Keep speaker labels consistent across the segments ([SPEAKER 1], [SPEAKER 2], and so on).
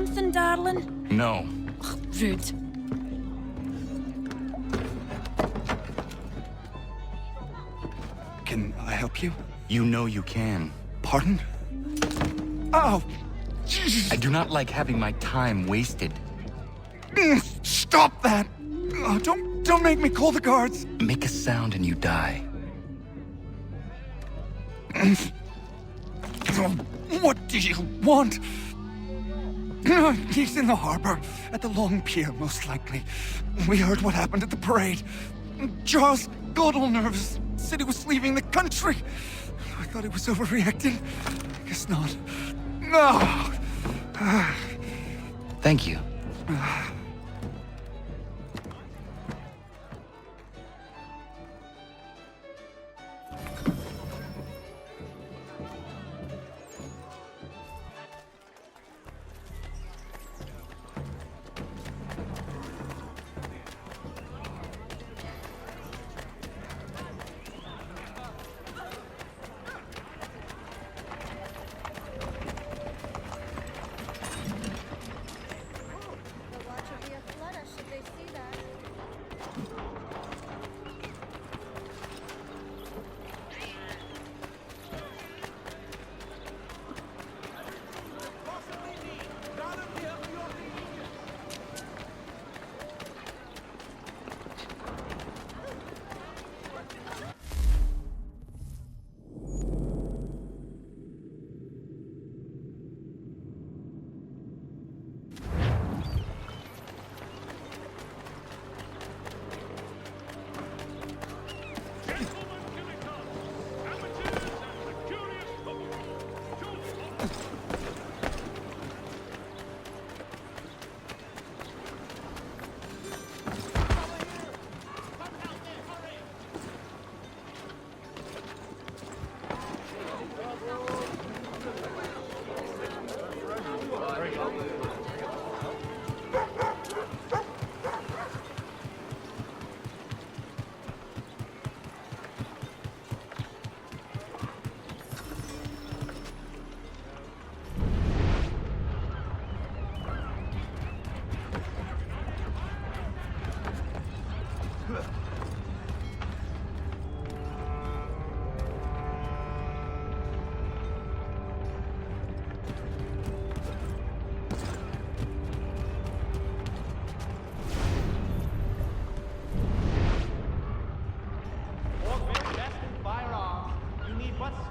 [SPEAKER 1] something, darling?
[SPEAKER 2] No.
[SPEAKER 1] Ugh, rude.
[SPEAKER 3] Can I help you?
[SPEAKER 2] You know you can.
[SPEAKER 3] Pardon? Oh, Jesus!
[SPEAKER 2] I do not like having my time wasted.
[SPEAKER 3] Stop that! Oh, don't make me call the guards!
[SPEAKER 2] Make a sound and you die.
[SPEAKER 3] What do you want? He's in the harbor, at the Long Pier, most likely. We heard what happened at the parade. Charles got all nervous, said he was leaving the country. I thought he was overreacting. Guess not. No!
[SPEAKER 2] Thank you.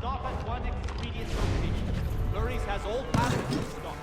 [SPEAKER 4] Stop at one expedient location. Flurry's has all passengers stopped.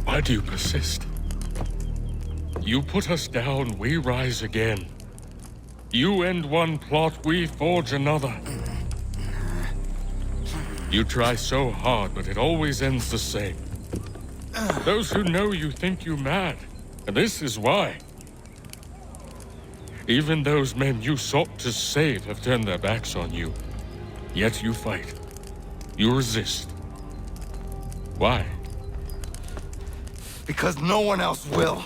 [SPEAKER 5] Why do you persist? You put us down, we rise again. You end one plot, we forge another. You try so hard, but it always ends the same. Those who know you think you mad, and this is why. Even those men you sought to save have turned their backs on you. Yet you fight. You resist. Why?
[SPEAKER 3] Because no one else will.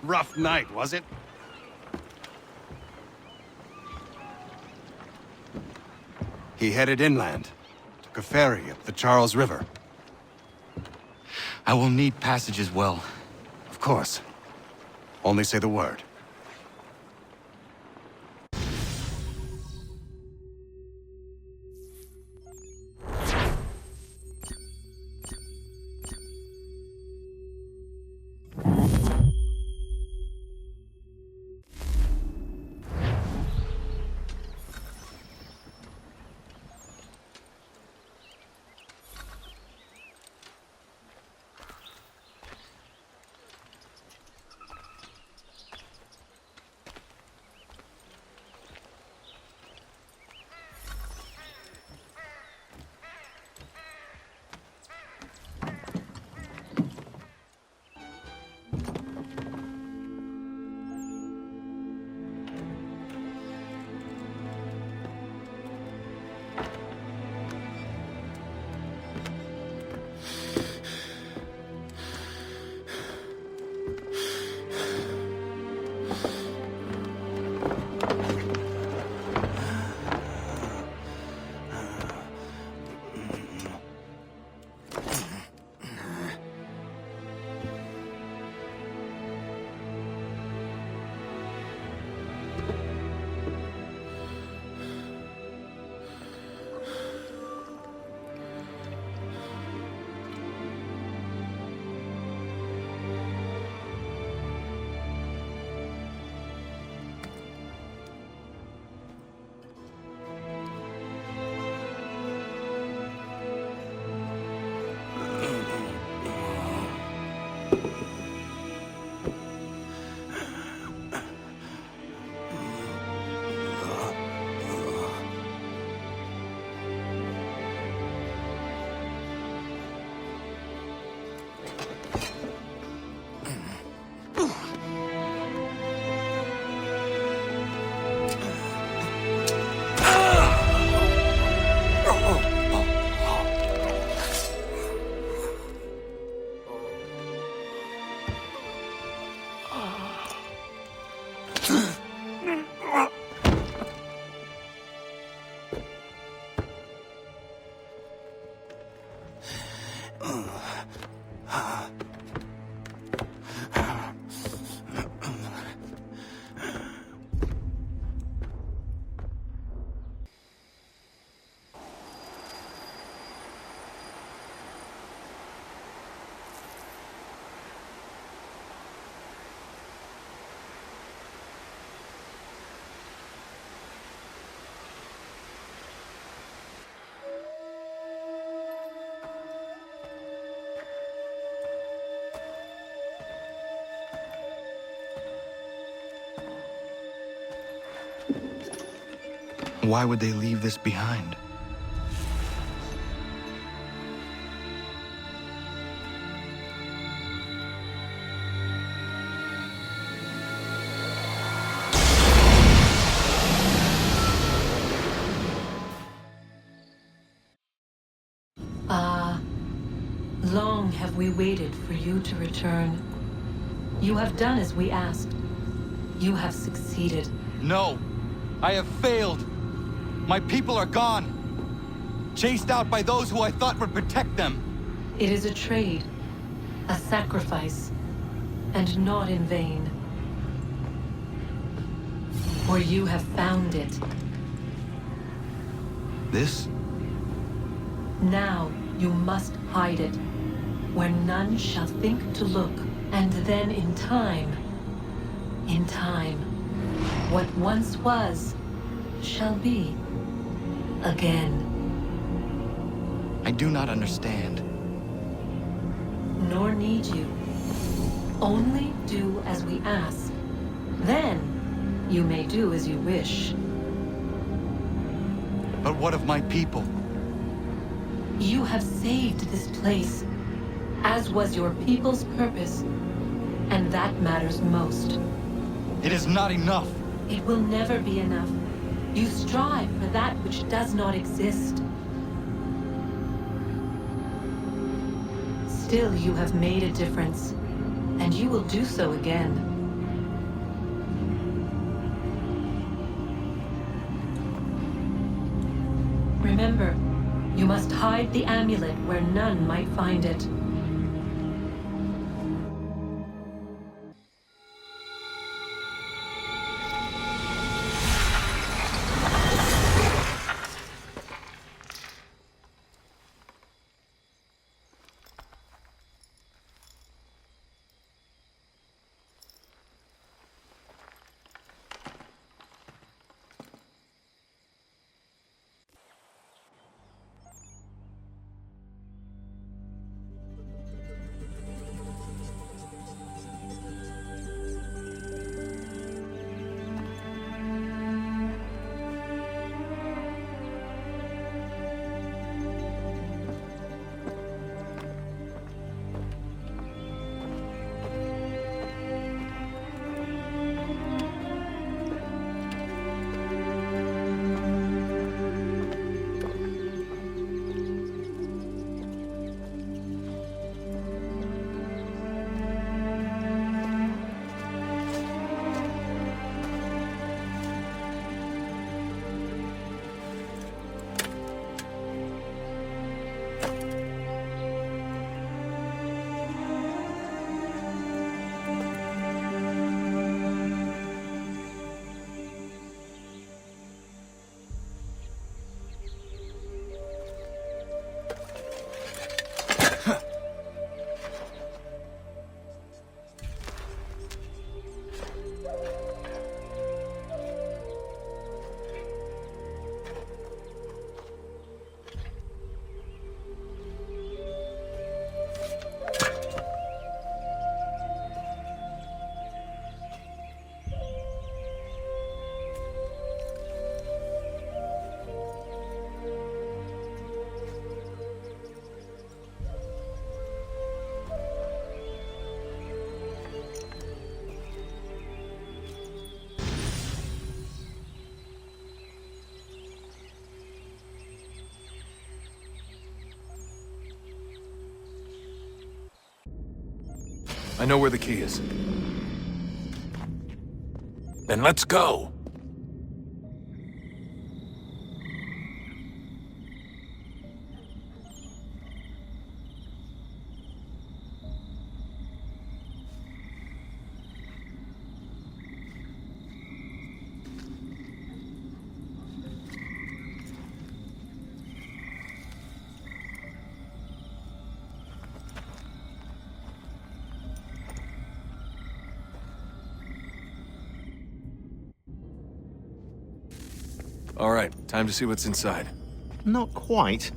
[SPEAKER 6] Rough night, was it? He headed inland. Took a ferry up the Charles River.
[SPEAKER 2] I will need passage as well.
[SPEAKER 6] Of course. Only say the word.
[SPEAKER 2] Why would they leave this behind?
[SPEAKER 7] Long have we waited for you to return. You have done as we asked. You have succeeded.
[SPEAKER 2] No! I have failed! My people are gone! Chased out by those who I thought would protect them!
[SPEAKER 7] It is a trade, a sacrifice, and not in vain. For you have found it.
[SPEAKER 2] This?
[SPEAKER 7] Now you must hide it, where none shall think to look, and then in time, what once was, shall be again.
[SPEAKER 2] I do not understand.
[SPEAKER 7] Nor need you. Only do as we ask. Then, you may do as you wish.
[SPEAKER 2] But what of my people?
[SPEAKER 7] You have saved this place, as was your people's purpose, and that matters most.
[SPEAKER 2] It is not enough!
[SPEAKER 7] It will never be enough. You strive for that which does not exist. Still, you have made a difference, and you will do so again. Remember, you must hide the amulet where none might find it.
[SPEAKER 8] I know where the key is. Then let's go! All right, time to see what's inside.
[SPEAKER 9] Not quite.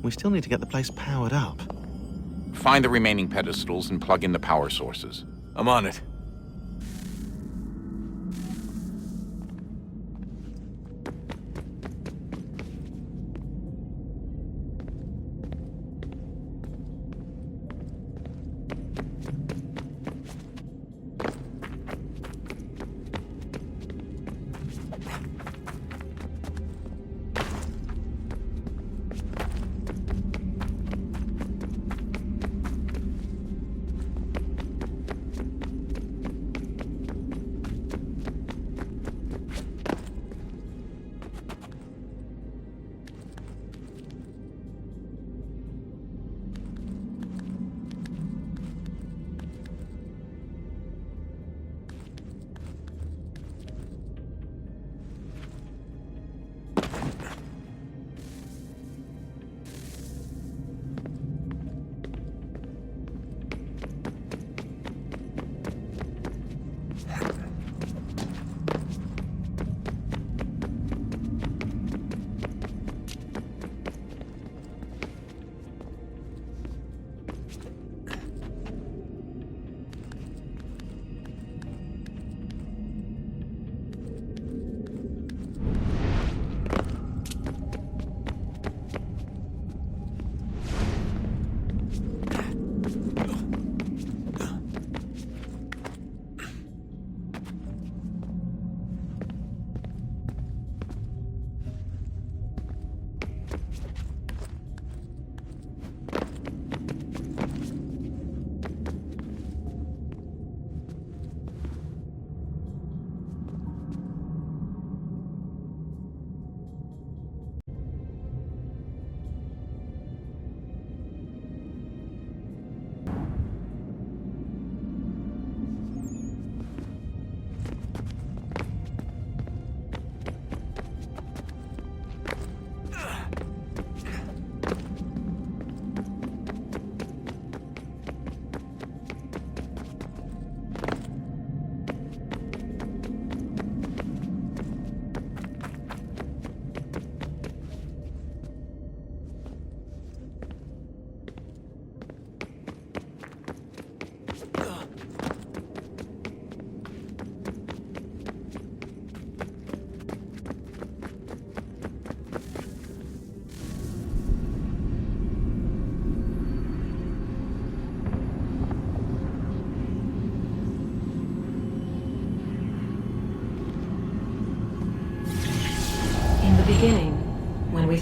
[SPEAKER 9] We still need to get the place powered up.
[SPEAKER 10] Find the remaining pedestals and plug in the power sources.
[SPEAKER 8] I'm on it.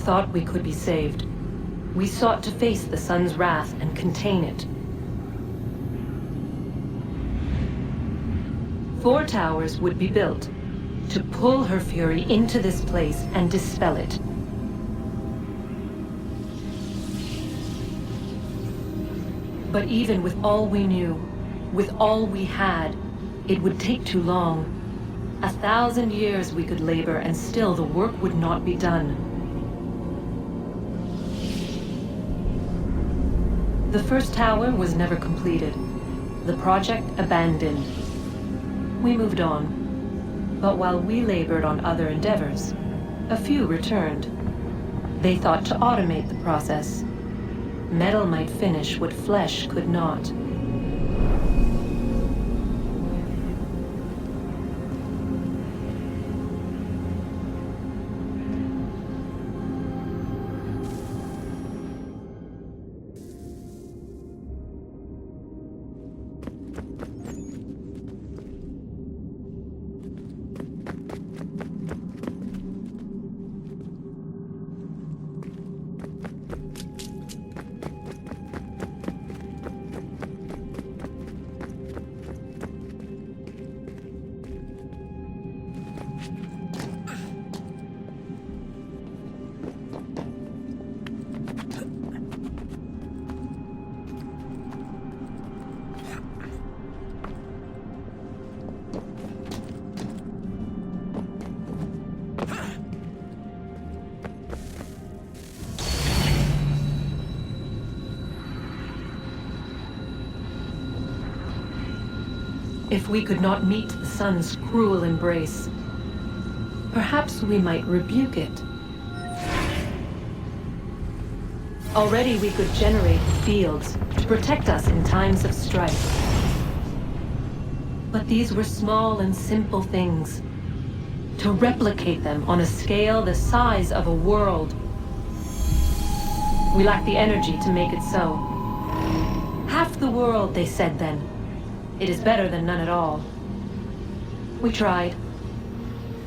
[SPEAKER 7] thought we could be saved. We sought to face the sun's wrath and contain it. 4 towers would be built to pull her fury into this place and dispel it. But even with all we knew, with all we had, it would take too long. 1,000 years we could labor and still the work would not be done. The first tower was never completed. The project abandoned. We moved on. But while we labored on other endeavors, a few returned. They thought to automate the process. Metal might finish what flesh could not. If we could not meet the sun's cruel embrace, perhaps we might rebuke it. Already we could generate fields to protect us in times of strife. But these were small and simple things. To replicate them on a scale the size of a world, we lack the energy to make it so. Half the world, they said then. It is better than none at all. We tried.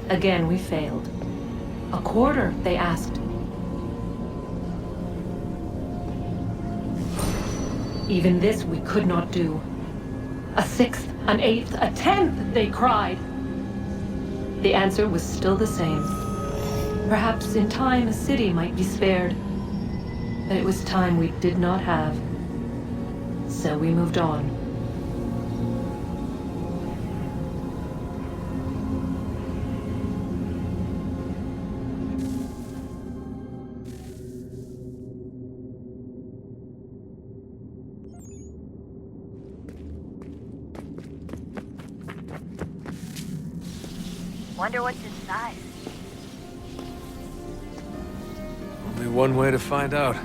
[SPEAKER 7] Again, we failed. A quarter, they asked. Even this we could not do. A 1/6, an 1/8, a 1/10, they cried. The answer was still the same. Perhaps in time a city might be spared. But it was time we did not have. So we moved on.
[SPEAKER 1] Wonder what's inside.
[SPEAKER 8] Only one way to find out.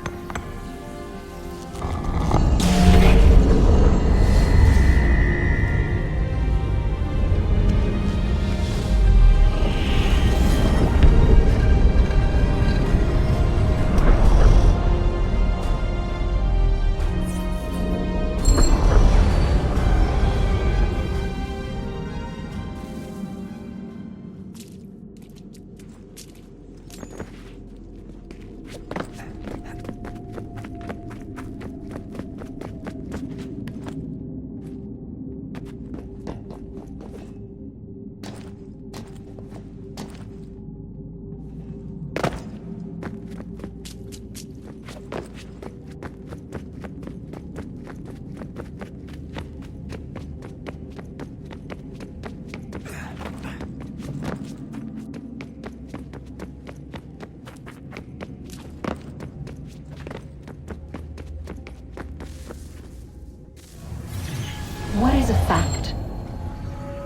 [SPEAKER 7] What is a fact?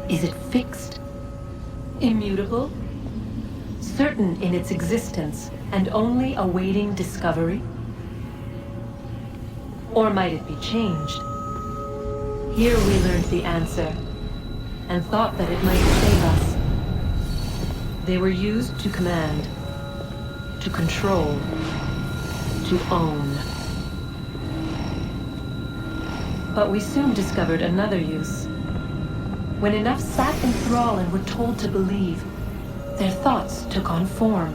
[SPEAKER 7] Is it fixed? Immutable? Certain in its existence and only awaiting discovery? Or might it be changed? Here we learned the answer and thought that it might save us. They were used to command, to control, to own. But we soon discovered another use. When enough sat in thrall and were told to believe, their thoughts took on form.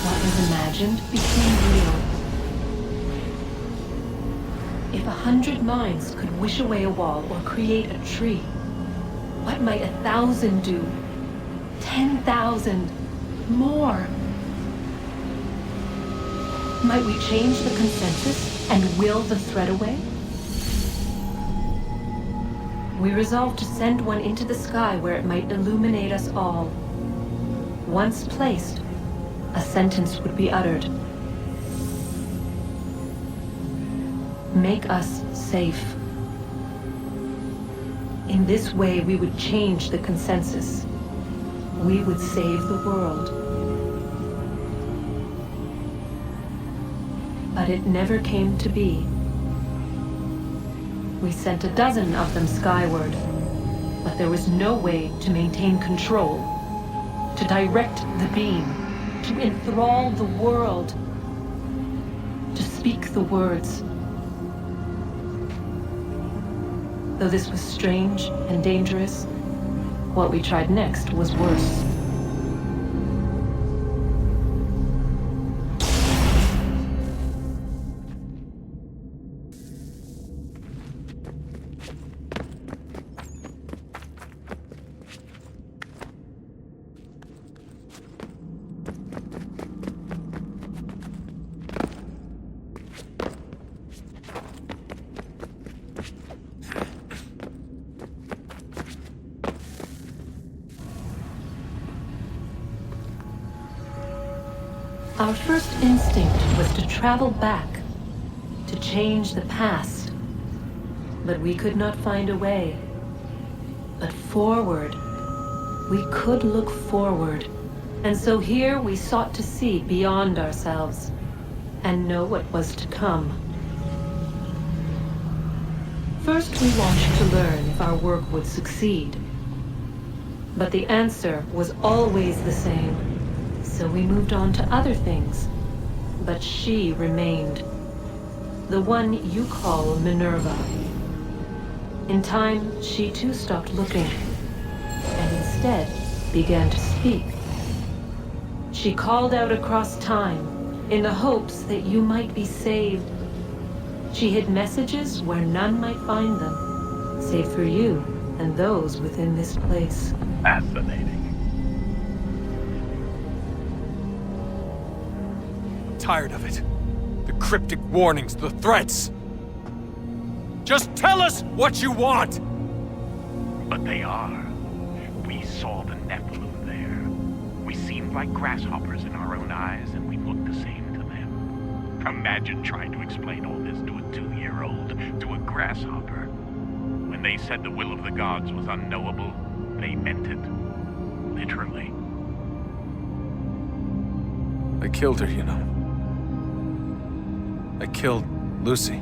[SPEAKER 7] What was imagined became real. If 100 minds could wish away a wall or create a tree, what might 1,000 do? 10,000? More? Might we change the consensus and will the thread away? We resolved to send one into the sky where it might illuminate us all. Once placed, a sentence would be uttered. Make us safe. In this way, we would change the consensus. We would save the world. But it never came to be. We sent a dozen of them skyward, but there was no way to maintain control, to direct the beam, to enthrall the world, to speak the words. Though this was strange and dangerous, what we tried next was worse. Our first instinct was to travel back, to change the past. But we could not find a way. But forward, we could look forward. And so here we sought to see beyond ourselves and know what was to come. First, we wanted to learn if our work would succeed. But the answer was always the same. So we moved on to other things. But she remained. The one you call Minerva. In time, she too stopped looking, and instead began to speak. She called out across time, in the hopes that you might be saved. She hid messages where none might find them, save for you and those within this place.
[SPEAKER 11] Fascinating.
[SPEAKER 8] Tired of it. The cryptic warnings, the threats. Just tell us what you want!
[SPEAKER 11] But they are. We saw the Nephilim there. We seemed like grasshoppers in our own eyes, and we looked the same to them. Imagine trying to explain all this to a 2-year-old, to a grasshopper. When they said the will of the gods was unknowable, they meant it. Literally.
[SPEAKER 8] I killed her, you know. I killed Lucy.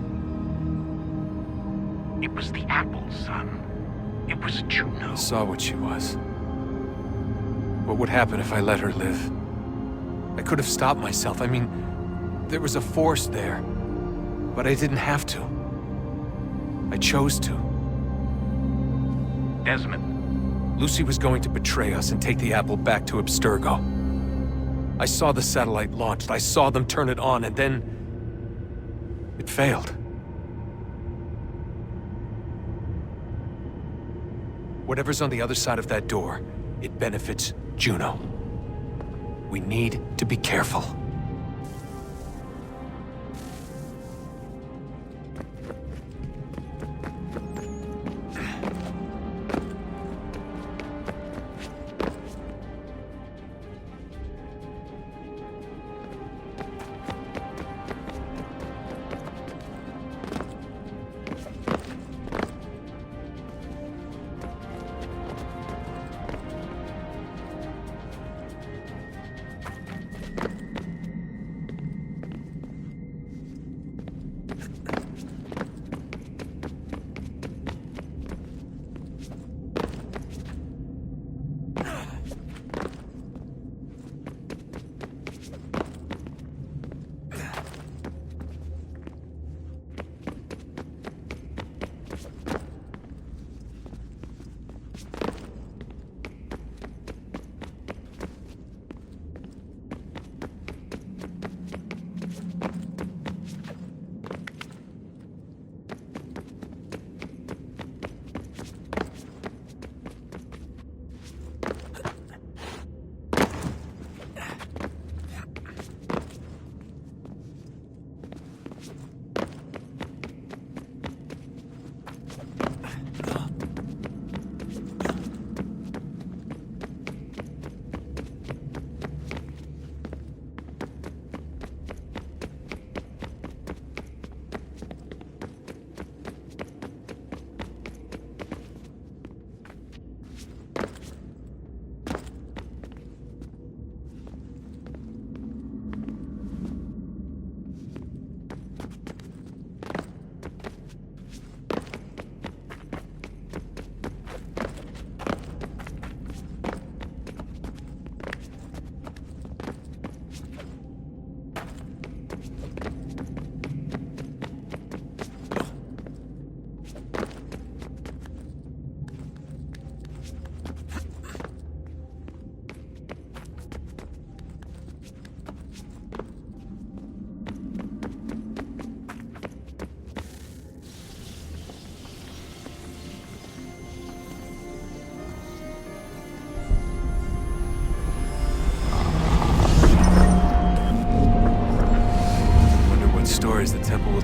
[SPEAKER 11] It was the apple, son. It was Juno.
[SPEAKER 8] I saw what she was. What would happen if I let her live? I could have stopped myself. I mean, there was a force there. But I didn't have to. I chose to.
[SPEAKER 11] Desmond.
[SPEAKER 8] Lucy was going to betray us and take the apple back to Abstergo. I saw the satellite launched. I saw them turn it on, and then it failed. Whatever's on the other side of that door, it benefits Juno. We need to be careful.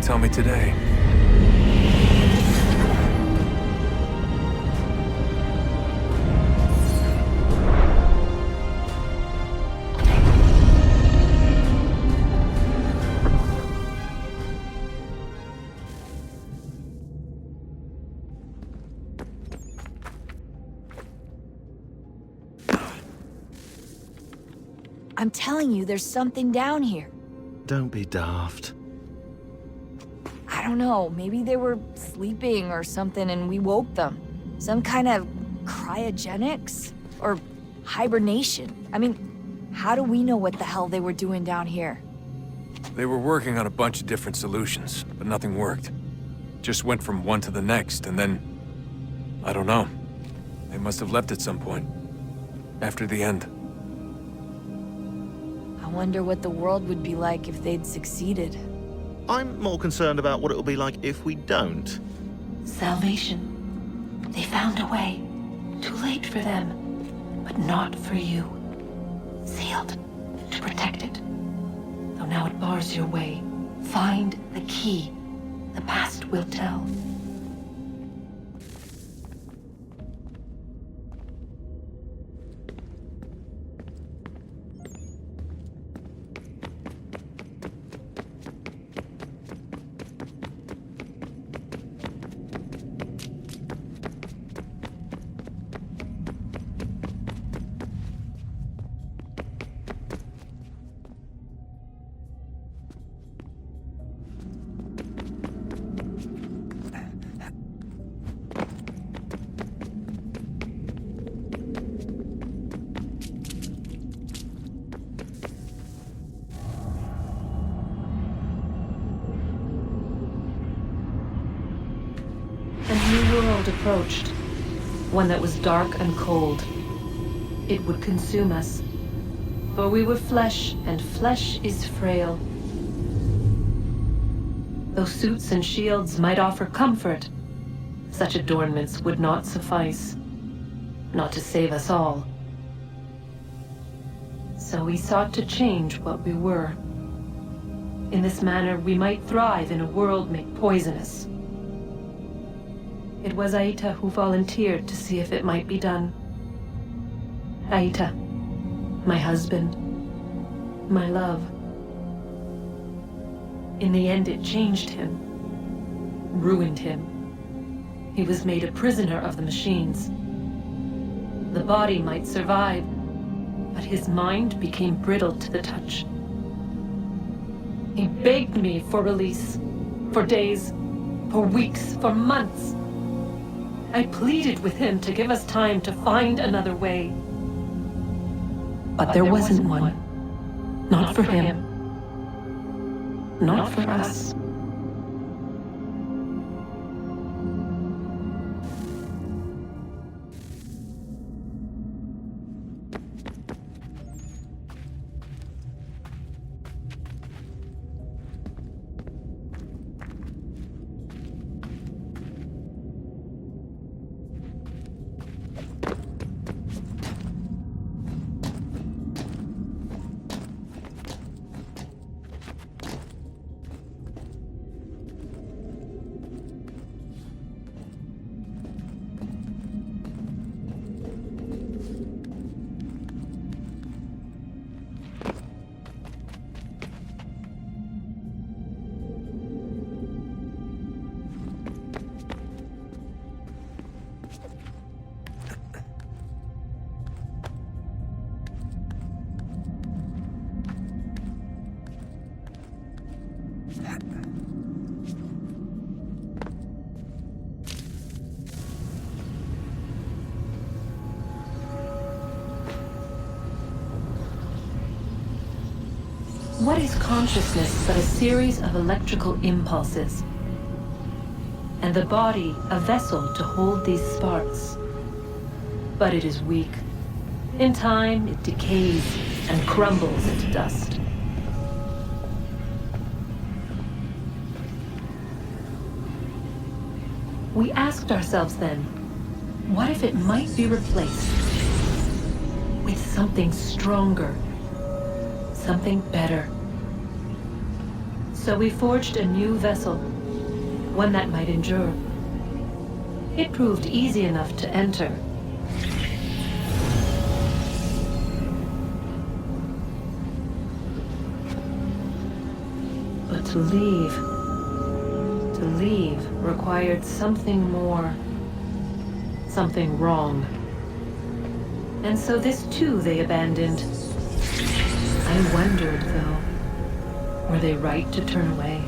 [SPEAKER 8] tell me today.
[SPEAKER 1] I'm telling you, there's something down here.
[SPEAKER 9] Don't be daft.
[SPEAKER 1] I don't know, maybe they were sleeping or something and we woke them. Some kind of cryogenics? Or hibernation? I mean, how do we know what the hell they were doing down here?
[SPEAKER 8] They were working on a bunch of different solutions, but nothing worked. Just went from one to the next, and then... I don't know. They must have left at some point. After the end.
[SPEAKER 1] I wonder what the world would be like if they'd succeeded.
[SPEAKER 9] I'm more concerned about what it'll be like if we don't.
[SPEAKER 7] Salvation. They found a way. Too late for them, but not for you. Sealed to protect it. Though now it bars your way. Find the key. The past will tell. Approached. One that was dark and cold. It would consume us. For we were flesh, and flesh is frail. Though suits and shields might offer comfort, such adornments would not suffice. Not to save us all. So we sought to change what we were. In this manner, we might thrive in a world made poisonous. It was Aita who volunteered to see if it might be done. Aita, my husband, my love. In the end, it changed him, ruined him. He was made a prisoner of the machines. The body might survive, but his mind became brittle to the touch. He begged me for release, for days, for weeks, for months. I pleaded with him to give us time to find another way. But there wasn't one. Not for him. Not for us. What is consciousness but a series of electrical impulses? And the body a vessel to hold these sparks. But it is weak. In time, it decays and crumbles into dust. We asked ourselves then, what if it might be replaced with something stronger, something better? So we forged a new vessel, one that might endure. It proved easy enough to enter. But to leave required something more, something wrong. And so this too they abandoned. I wondered, though, were they right to turn away?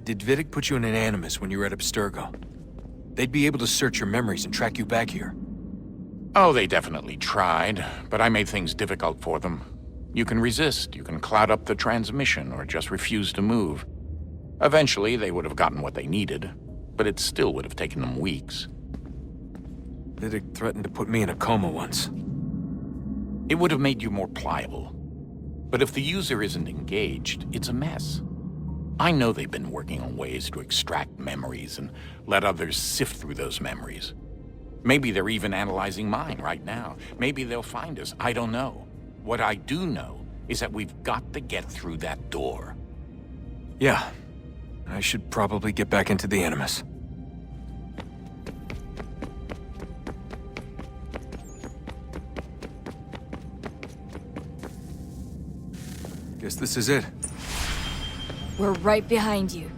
[SPEAKER 8] Did Vidic put you in an animus when you were at Abstergo? They'd be able to search your memories and track you back here.
[SPEAKER 10] Oh, they definitely tried, but I made things difficult for them. You can resist, you can cloud up the transmission, or just refuse to move. Eventually, they would have gotten what they needed, but it still would have taken them weeks.
[SPEAKER 8] Vidic threatened to put me in a coma once.
[SPEAKER 10] It would have made you more pliable. But if the user isn't engaged, it's a mess. I know they've been working on ways to extract memories and let others sift through those memories. Maybe they're even analyzing mine right now. Maybe they'll find us. I don't know. What I do know is that we've got to get through that door.
[SPEAKER 8] Yeah. I should probably get back into the Animus. Guess this is it.
[SPEAKER 1] We're right behind you.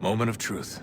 [SPEAKER 8] Moment of truth.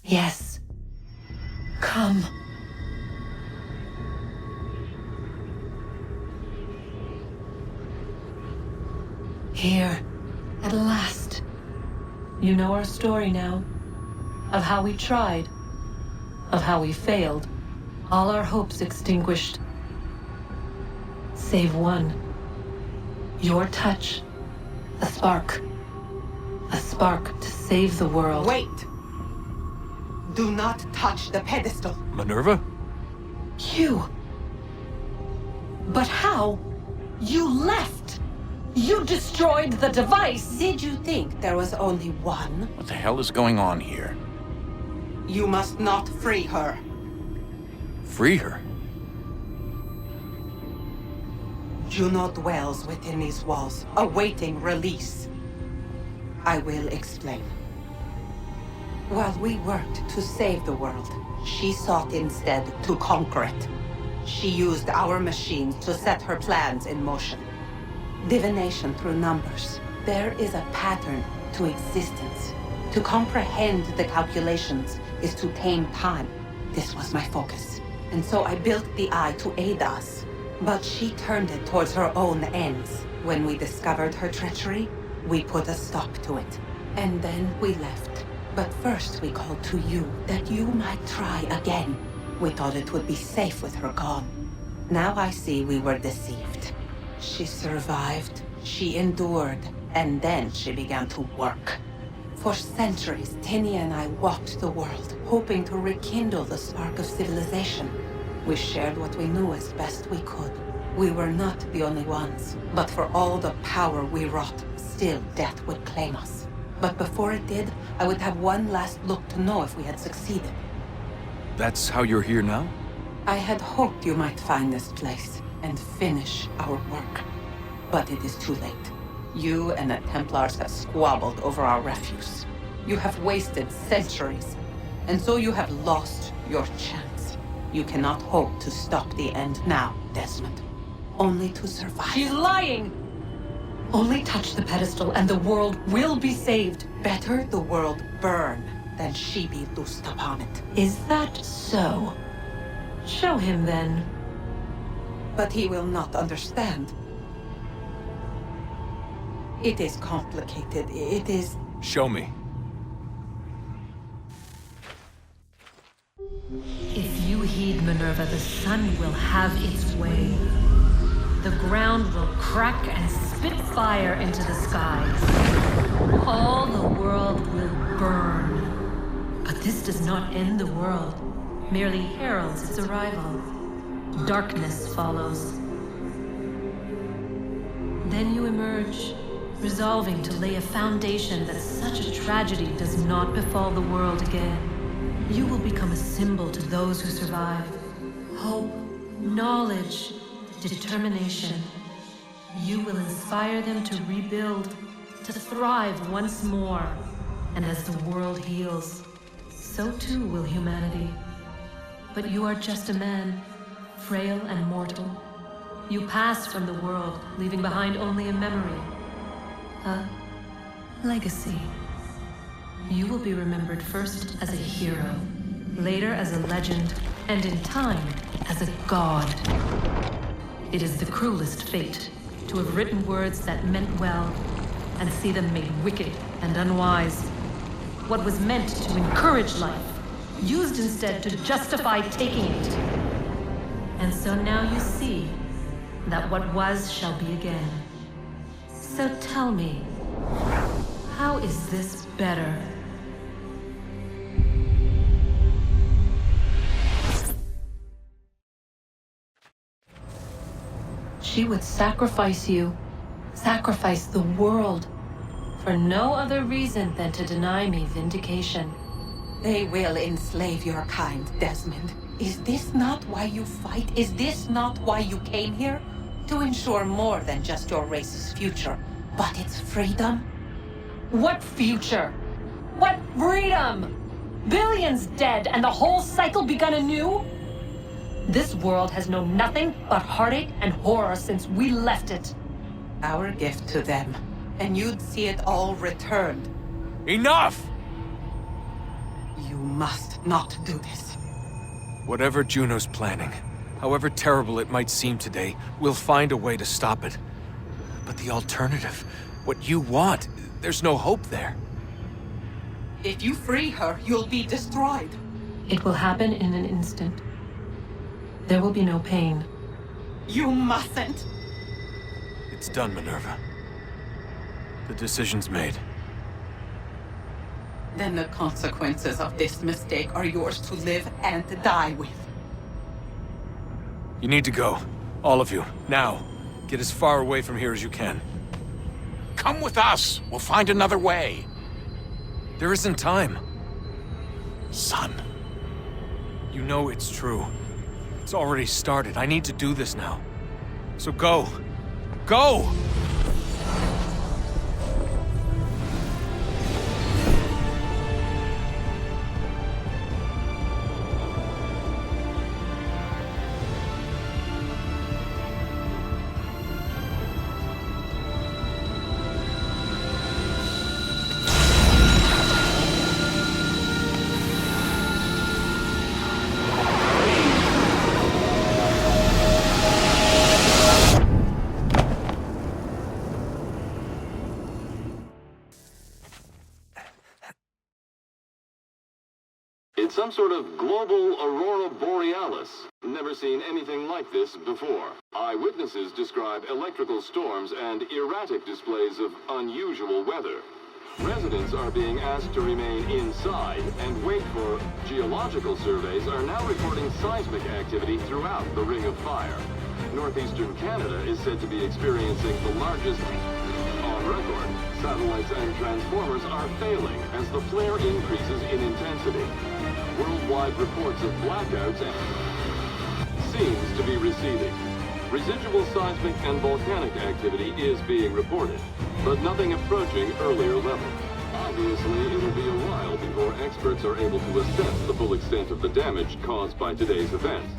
[SPEAKER 7] Yes. Come. Here, at last. You know our story now. Of how we tried. Of how we failed. All our hopes extinguished. Save one. Your touch. A spark. A spark to save the world.
[SPEAKER 12] Wait! Do not touch the pedestal.
[SPEAKER 8] Minerva?
[SPEAKER 7] You. But how? You left! You destroyed the device!
[SPEAKER 12] Did you think there was only one?
[SPEAKER 10] What the hell is going on here?
[SPEAKER 12] You must not free her.
[SPEAKER 8] Free her?
[SPEAKER 12] Juno dwells within these walls, awaiting release. I will explain. While we worked to save the world, she sought instead to conquer it. She used our machines to set her plans in motion. Divination through numbers. There is a pattern to existence. To comprehend the calculations is to tame time. This was my focus. And so I built the eye to aid us. But she turned it towards her own ends. When we discovered her treachery, we put a stop to it. And then we left. But first we called to you, that you might try again. We thought it would be safe with her gone. Now I see we were deceived. She survived, she endured, and then she began to work. For centuries, Tinia and I walked the world, hoping to rekindle the spark of civilization. We shared what we knew as best we could. We were not the only ones, but for all the power we wrought, still death would claim us. But before it did, I would have one last look to know if we had succeeded.
[SPEAKER 8] That's how you're here now?
[SPEAKER 12] I had hoped you might find this place and finish our work. But it is too late. You and the Templars have squabbled over our refuse. You have wasted centuries, and so you have lost your chance. You cannot hope to stop the end now, Desmond. Only to survive.
[SPEAKER 7] She's lying! Only touch the pedestal and the world will be saved.
[SPEAKER 12] Better the world burn than she be loosed upon it.
[SPEAKER 7] Is that so? Show him then.
[SPEAKER 12] But he will not understand. It is complicated. It is...
[SPEAKER 8] Show me.
[SPEAKER 7] If you heed Minerva, the sun will have its way. The ground will crack and spit fire into the skies. All the world will burn. But this does not end the world, merely heralds its arrival. Darkness follows. Then you emerge, resolving to lay a foundation that such a tragedy does not befall the world again. You will become a symbol to those who survive. Hope, knowledge, determination. You will inspire them to rebuild, to thrive once more. And as the world heals, so too will humanity. But you are just a man, frail and mortal. You pass from the world, leaving behind only a memory. A legacy. You will be remembered first as a hero, later as a legend, and in time, as a god. It is the cruelest fate to have written words that meant well, and see them made wicked and unwise. What was meant to encourage life, used instead to justify taking it. And so now you see that what was shall be again. So tell me, how is this better? She would sacrifice you, sacrifice the world, for no other reason than to deny me vindication.
[SPEAKER 12] They will enslave your kind, Desmond. Is this not why you fight? Is this not why you came here? To ensure more than just your race's future, but its freedom?
[SPEAKER 7] What future? What freedom? Billions dead and the whole cycle begun anew? This world has known nothing but heartache and horror since we left it.
[SPEAKER 12] Our gift to them, and you'd see it all returned.
[SPEAKER 8] Enough!
[SPEAKER 12] You must not do this.
[SPEAKER 8] Whatever Juno's planning, however terrible it might seem today, we'll find a way to stop it. But the alternative, what you want, there's no hope there.
[SPEAKER 12] If you free her, you'll be destroyed.
[SPEAKER 7] It will happen in an instant. There will be no pain.
[SPEAKER 12] You mustn't.
[SPEAKER 8] It's done, Minerva. The decision's made.
[SPEAKER 12] Then the consequences of this mistake are yours to live and die with.
[SPEAKER 8] You need to go. All of you. Now. Get as far away from here as you can.
[SPEAKER 10] Come with us. We'll find another way.
[SPEAKER 8] There isn't time.
[SPEAKER 10] Son.
[SPEAKER 8] You know it's true. It's already started. I need to do this now. So go. Go!
[SPEAKER 13] It's some sort of global aurora borealis. Never seen anything like this before. Eyewitnesses describe electrical storms and erratic displays of unusual weather. Residents are being asked to remain inside and wait for geological surveys are now reporting seismic activity throughout the Ring of Fire. Northeastern Canada is said to be experiencing the largest on record. Satellites and transformers are failing as the flare increases in intensity. Worldwide reports of blackouts seems to be receding. Residual seismic and volcanic activity is being reported, but nothing approaching earlier levels. Obviously, it'll be a while before experts are able to assess the full extent of the damage caused by today's events.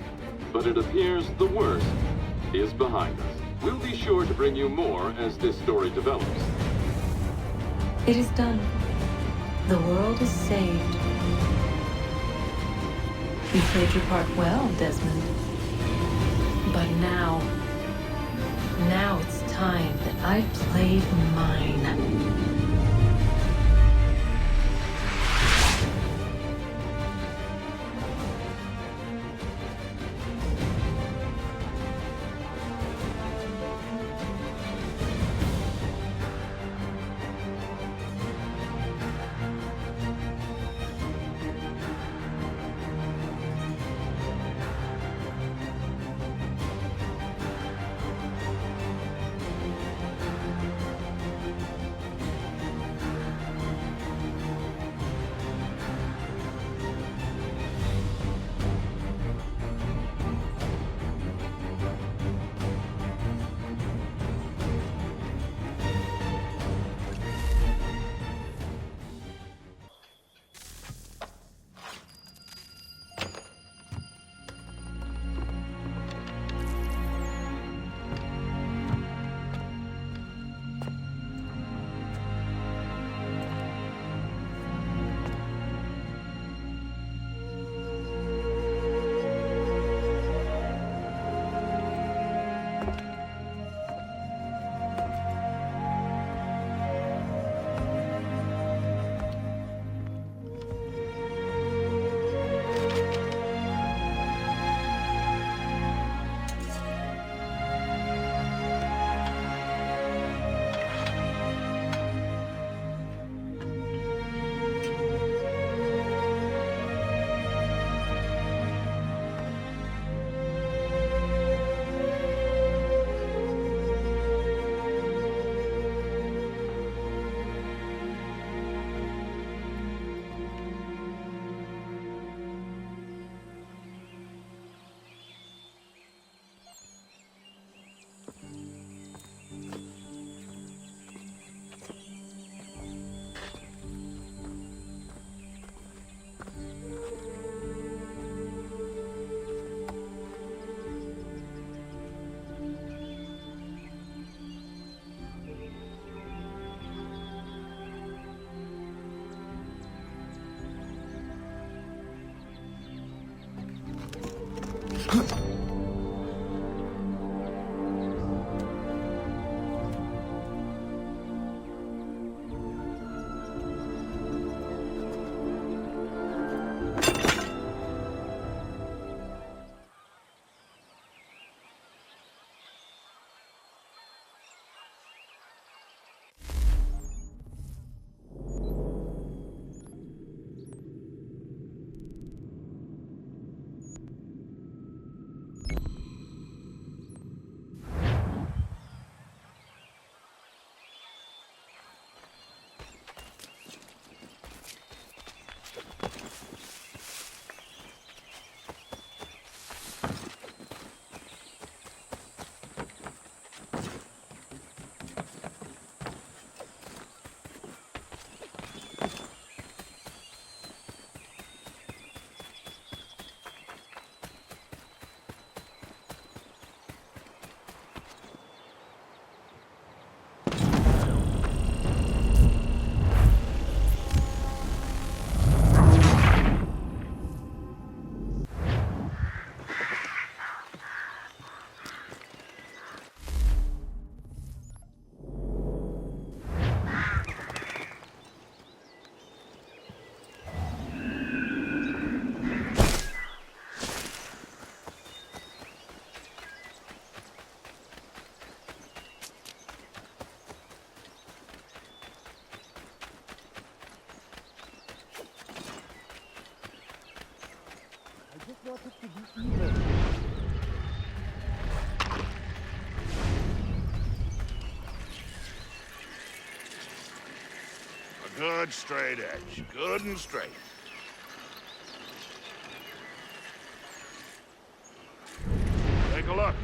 [SPEAKER 13] But it appears the worst is behind us. We'll be sure to bring you more as this story develops.
[SPEAKER 7] It is done. The world is saved. You played your part well, Desmond. But now it's time that I played mine.
[SPEAKER 14] Good straight edge. Good and straight. Take a look.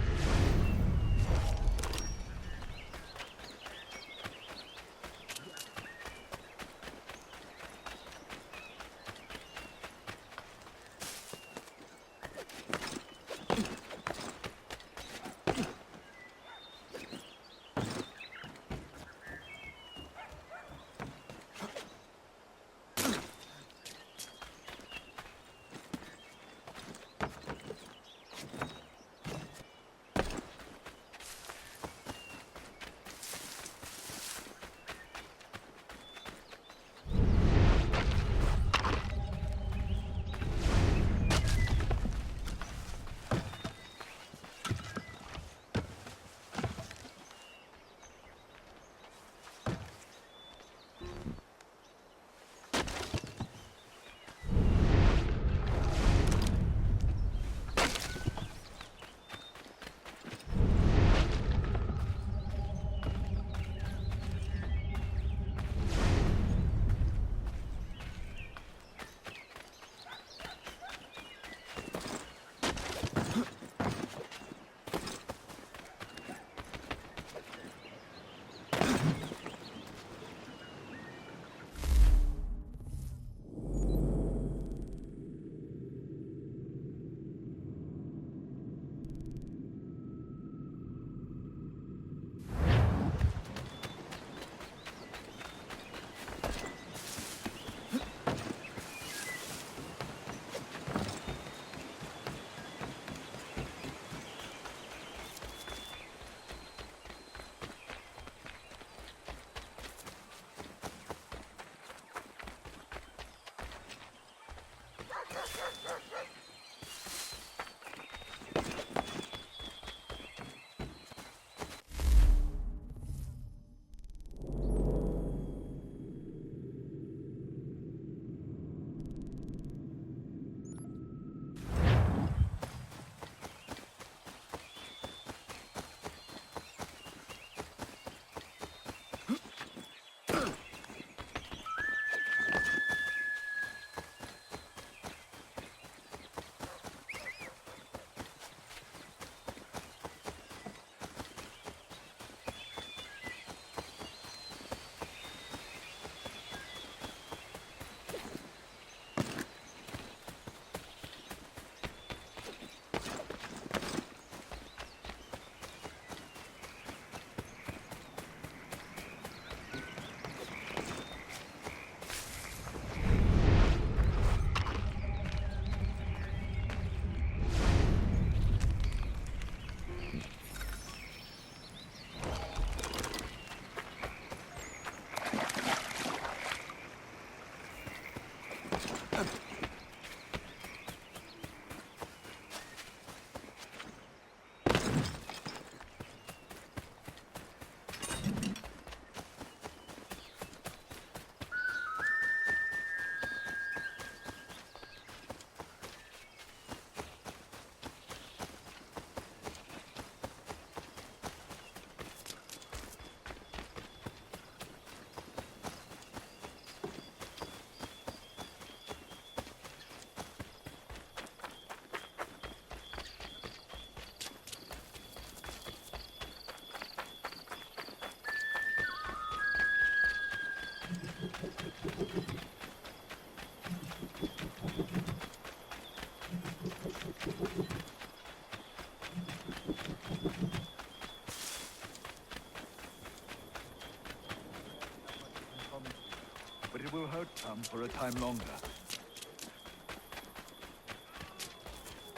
[SPEAKER 3] But it will hurt some for a time longer.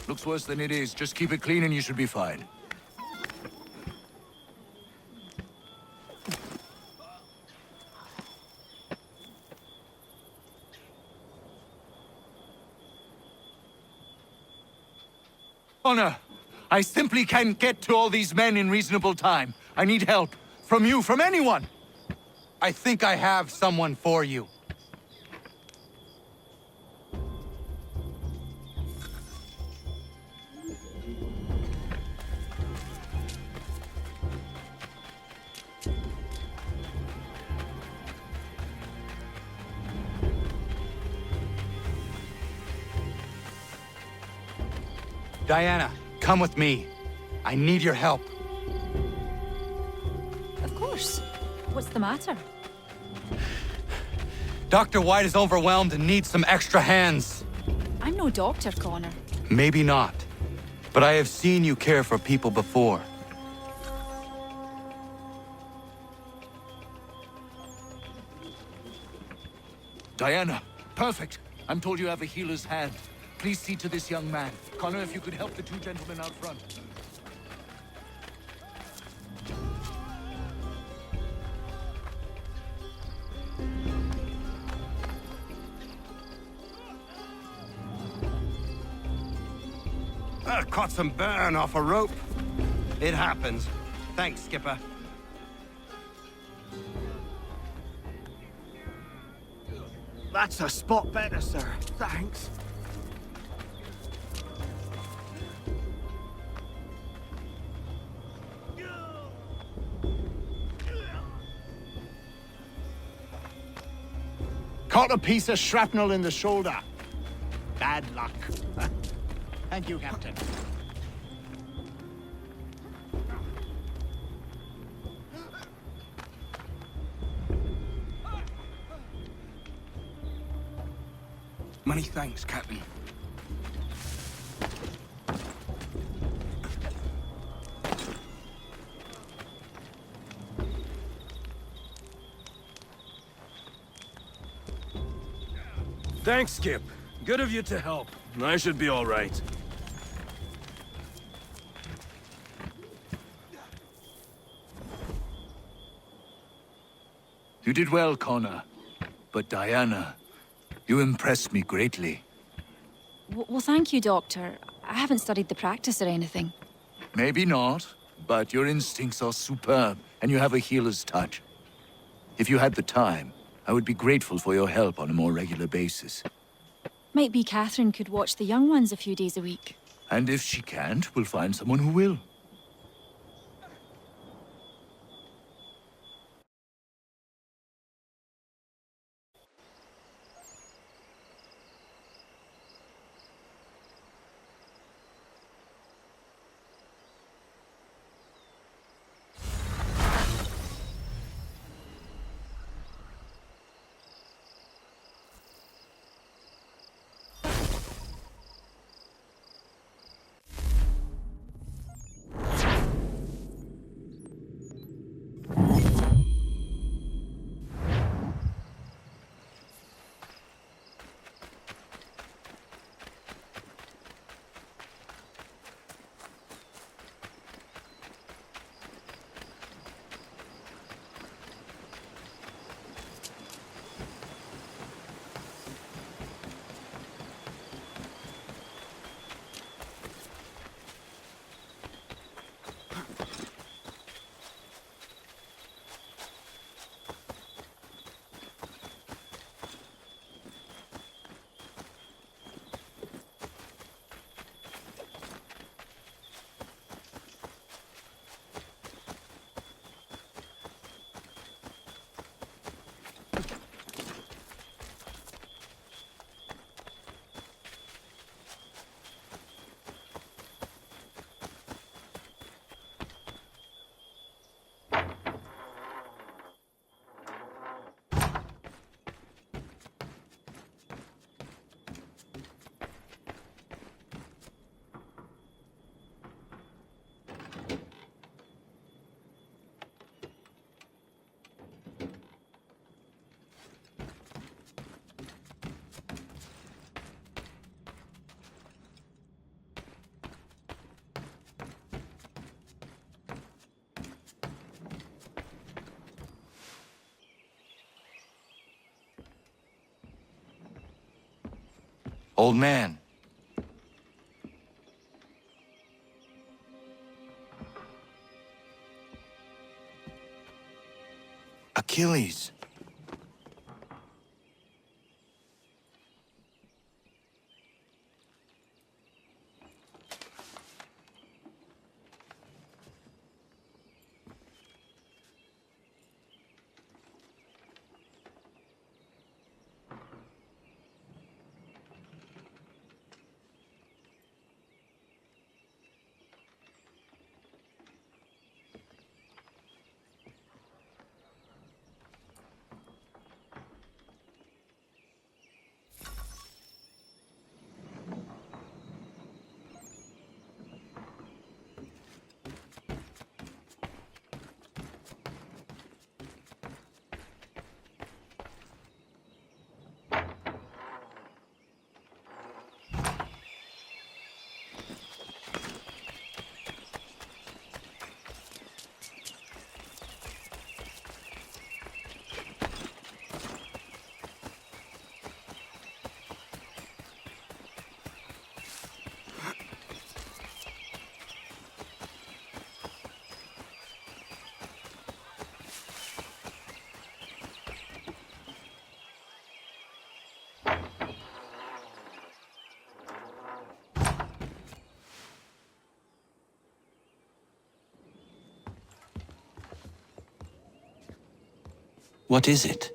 [SPEAKER 3] Looks worse than it is. Just keep it clean and you should be fine. Honor, I simply can't get to all these men in reasonable time. I need help. From you, from anyone!
[SPEAKER 2] I think I have someone for you. Diana, come with me. I need your help.
[SPEAKER 1] Of course. What's the matter?
[SPEAKER 2] Dr. White is overwhelmed and needs some extra hands.
[SPEAKER 1] I'm no doctor, Connor.
[SPEAKER 2] Maybe not. But I have seen you care for people before.
[SPEAKER 15] Diana, perfect. I'm told you have a healer's hand. Please see to this young man. Connor, if you could help the two gentlemen out front.
[SPEAKER 6] I caught some burn off a rope. It happens. Thanks, Skipper.
[SPEAKER 3] That's a spot better, sir. Thanks.
[SPEAKER 15] Caught a piece of shrapnel in the shoulder. Bad luck. Thank you, Captain.
[SPEAKER 3] Many thanks, Captain.
[SPEAKER 16] Thanks, Skip. Good of you to help. I should be all right.
[SPEAKER 15] You did well, Connor. But Diana, you impressed me greatly.
[SPEAKER 1] Well, thank you, Doctor. I haven't studied the practice or anything.
[SPEAKER 15] Maybe not, but your instincts are superb, and you have a healer's touch. If you had the time, I would be grateful for your help on a more regular basis.
[SPEAKER 1] Might be Catherine could watch the young ones a few days a week.
[SPEAKER 15] And if she can't, we'll find someone who will.
[SPEAKER 2] Old man. Achilles.
[SPEAKER 17] What is it?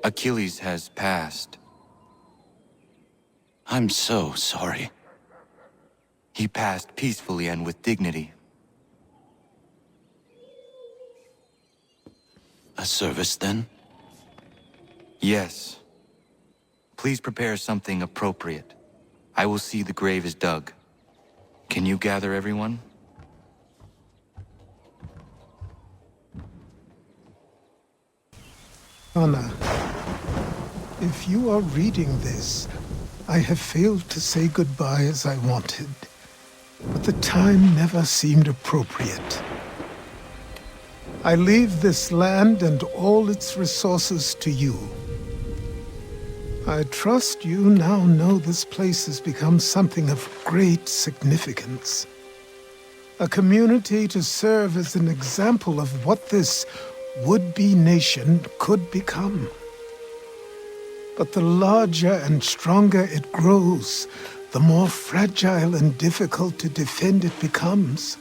[SPEAKER 15] Achilles has passed.
[SPEAKER 17] I'm so sorry.
[SPEAKER 15] He passed peacefully and with dignity.
[SPEAKER 17] A service, then?
[SPEAKER 15] Yes. Please prepare something appropriate. I will see the grave is dug. Can you gather everyone?
[SPEAKER 18] Anna, if you are reading this, I have failed to say goodbye as I wanted, but the time never seemed appropriate. I leave this land and all its resources to you. I trust you now know this place has become something of great significance. A community to serve as an example of what this would-be nation could become. But the larger and stronger it grows, the more fragile and difficult to defend it becomes.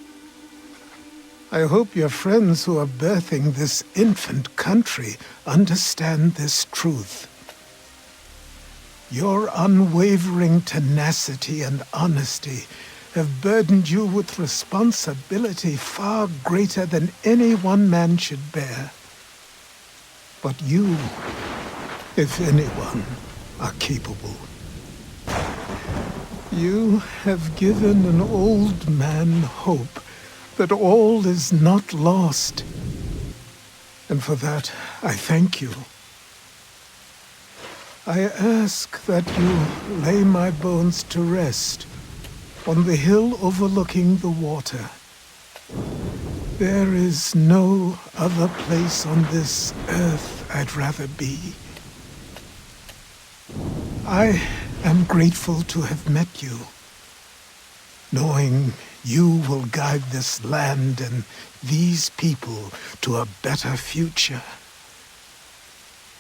[SPEAKER 18] I hope your friends who are birthing this infant country understand this truth. Your unwavering tenacity and honesty have burdened you with responsibility far greater than any one man should bear. But you, if anyone, are capable. You have given an old man hope that all is not lost. And for that, I thank you. I ask that you lay my bones to rest on the hill overlooking the water. There is no other place on this earth I'd rather be. I am grateful to have met you, knowing you will guide this land and these people to a better future.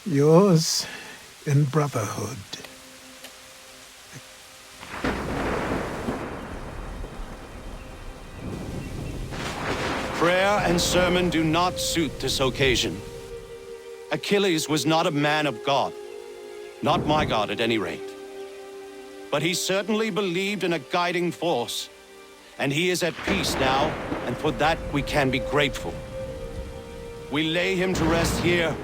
[SPEAKER 18] Yours in brotherhood.
[SPEAKER 19] Prayer and sermon do not suit this occasion. Achilles was not a man of God. Not my God, at any rate. But he certainly believed in a guiding force. And he is at peace now, and for that we can be grateful. We lay him to rest here,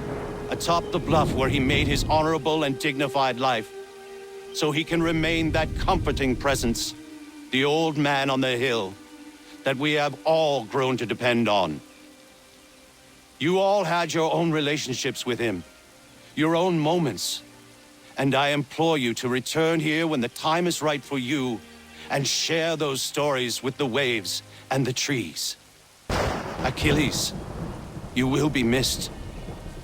[SPEAKER 19] atop the bluff where he made his honorable and dignified life, so he can remain that comforting presence, the old man on the hill, that we have all grown to depend on. You all had your own relationships with him, your own moments, and I implore you to return here when the time is right for you and share those stories with the waves and the trees. Achilles, you will be missed,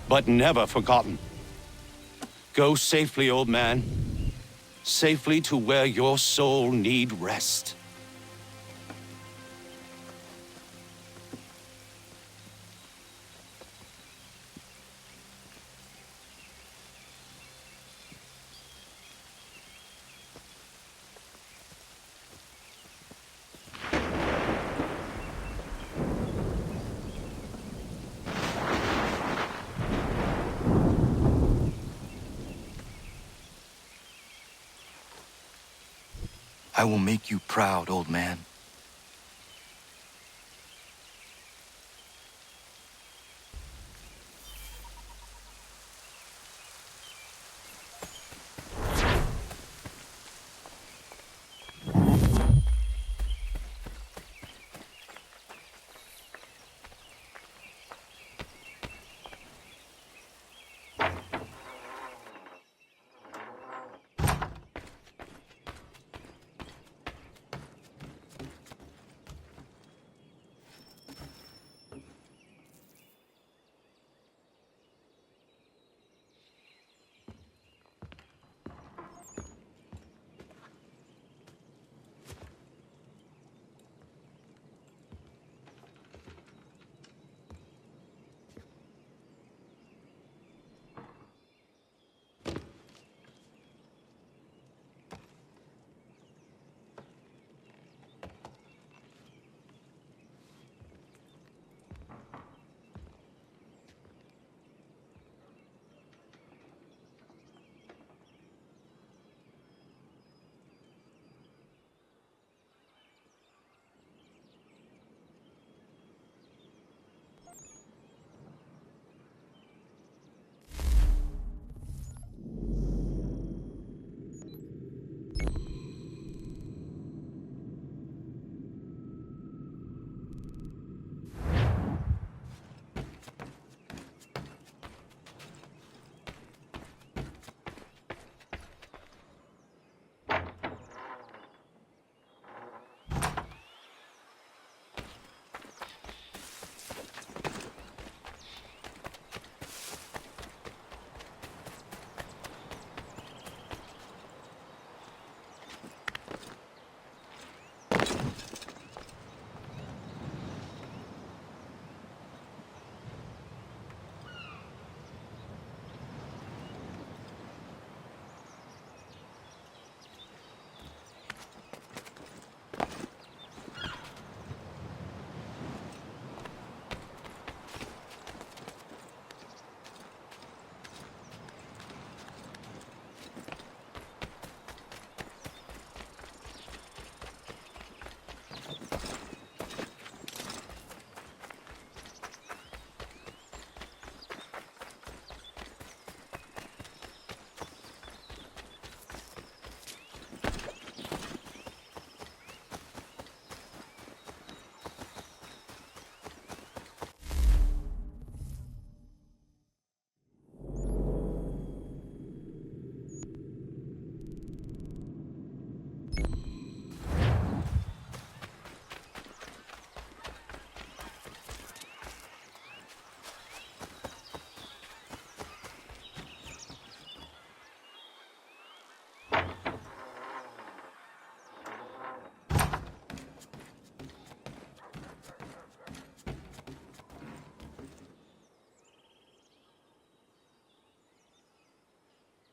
[SPEAKER 19] but never forgotten. Go safely, old man. Safely to where your soul need rest.
[SPEAKER 15] I will make you proud, old man.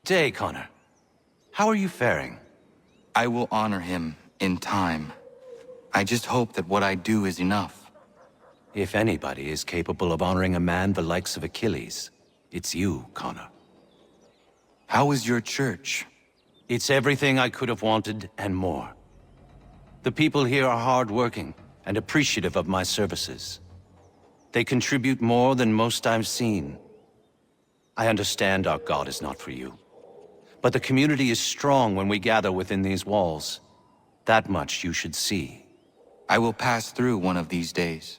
[SPEAKER 15] Day, Connor. How are you faring?
[SPEAKER 20] I will honor him in time. I just hope that what I do is enough.
[SPEAKER 15] If anybody is capable of honoring a man the likes of Achilles, it's you, Connor.
[SPEAKER 20] How is your church?
[SPEAKER 15] It's everything I could have wanted and more. The people here are hardworking and appreciative of my services. They contribute more than most I've seen. I understand our God is not for you. But the community is strong when we gather within these walls. That much you should see.
[SPEAKER 20] I will pass through one of these days.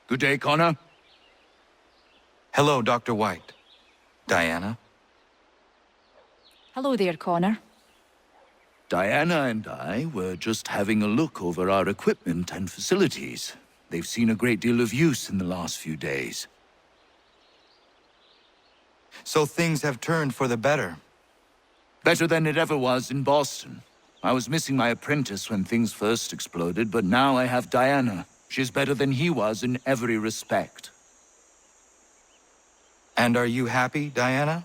[SPEAKER 15] Good day, Connor.
[SPEAKER 20] Hello, Dr. White. Diana?
[SPEAKER 1] Hello there, Connor.
[SPEAKER 15] Diana and I were just having a look over our equipment and facilities. They've seen a great deal of use in the last few days.
[SPEAKER 20] So things have turned for the better.
[SPEAKER 15] Better than it ever was in Boston. I was missing my apprentice when things first exploded, but now I have Diana. She's better than he was in every respect.
[SPEAKER 20] And are you happy, Diana?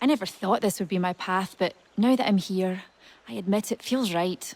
[SPEAKER 1] I never thought this would be my path, but now that I'm here, I admit it feels right.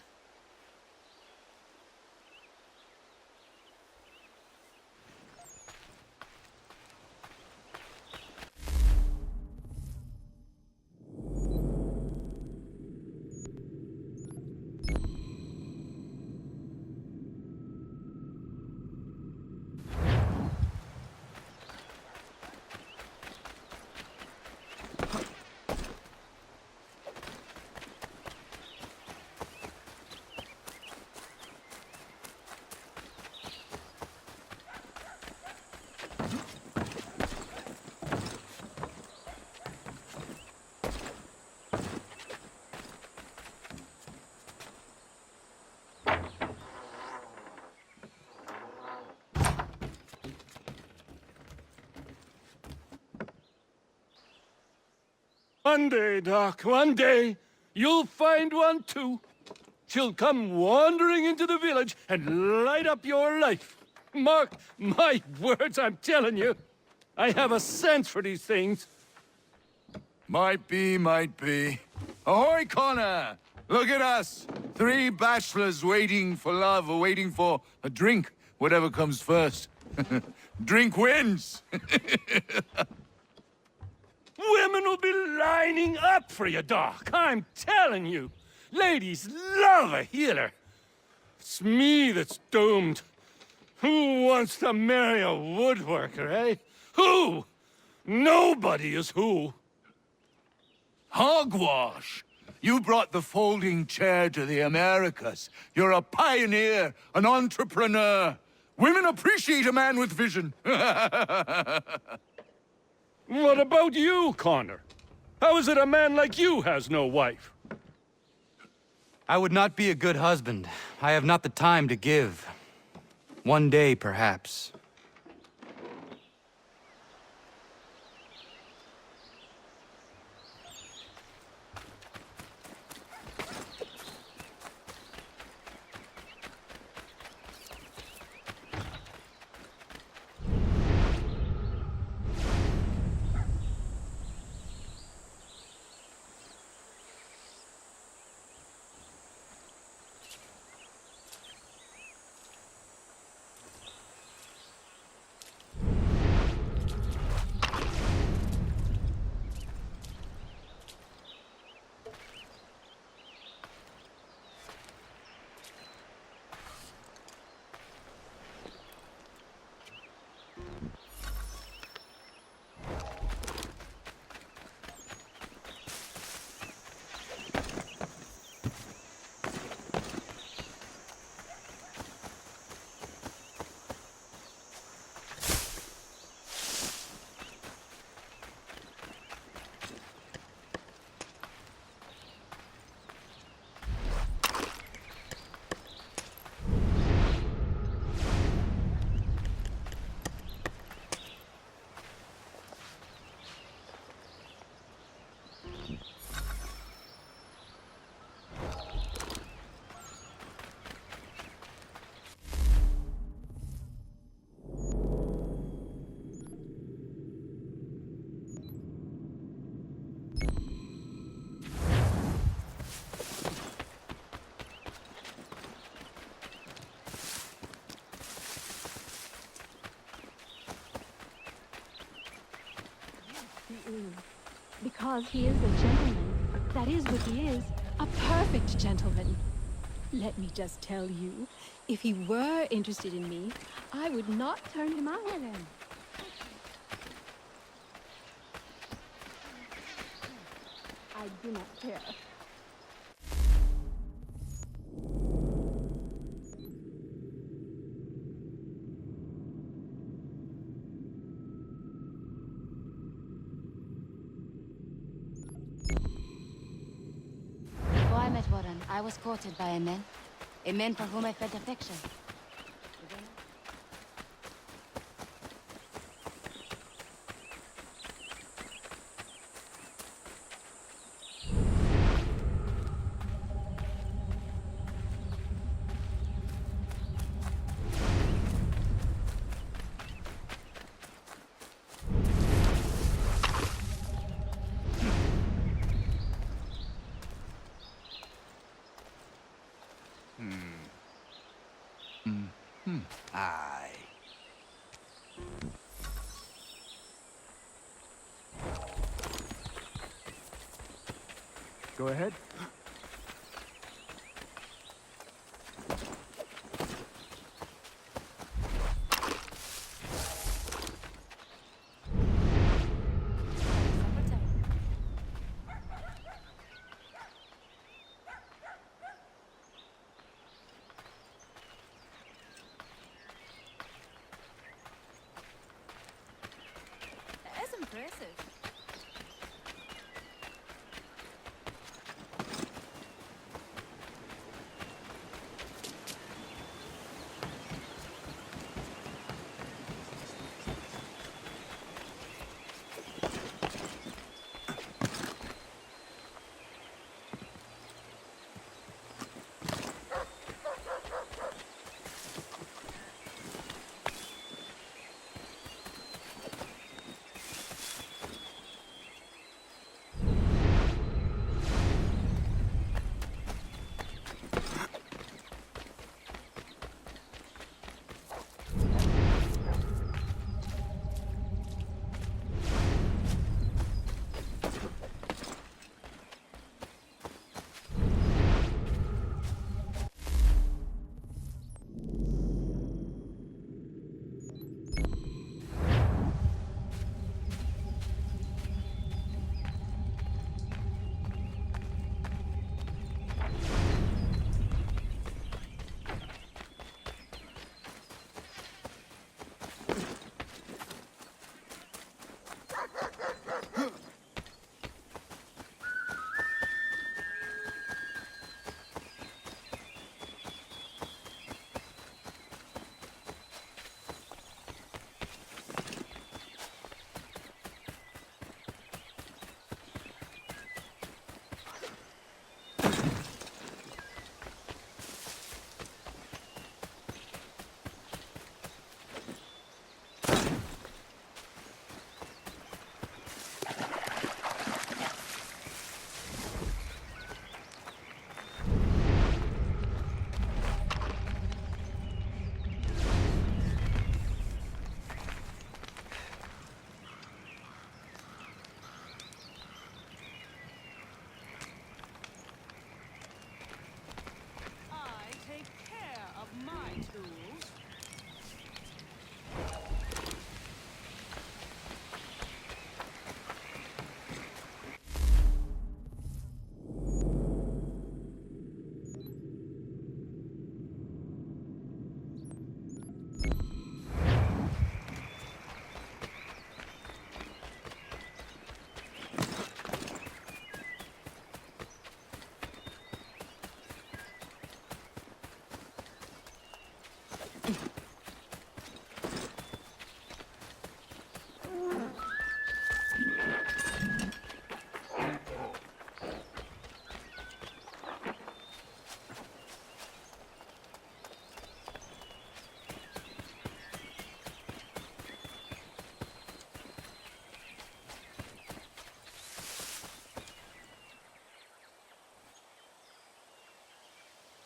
[SPEAKER 16] One day, Doc, one day, you'll find one too. She'll come wandering into the village and light up your life. Mark my words, I'm telling you. I have a sense for these things.
[SPEAKER 15] Might be, might be. Ahoy, Connor! Look at us! 3 bachelors waiting for love, or waiting for a drink, whatever comes first. Drink wins!
[SPEAKER 16] Women will be lining up for you, Doc. I'm telling you. Ladies love a healer. It's me that's doomed. Who wants to marry a woodworker, eh? Who? Nobody is who.
[SPEAKER 15] Hogwash! You brought the folding chair to the Americas. You're a pioneer, an entrepreneur. Women appreciate a man with vision.
[SPEAKER 16] What about you, Connor? How is it a man like you has no wife?
[SPEAKER 2] I would not be a good husband. I have not the time to give. One day, perhaps.
[SPEAKER 21] Because he is a gentleman. That is what he is. A perfect gentleman. Let me just tell you, if he were interested in me, I would not turn him out. I do not care.
[SPEAKER 22] Before I met Warren, I was courted by a man for whom I felt affection.
[SPEAKER 3] Aye.
[SPEAKER 8] Go ahead.
[SPEAKER 1] That's impressive.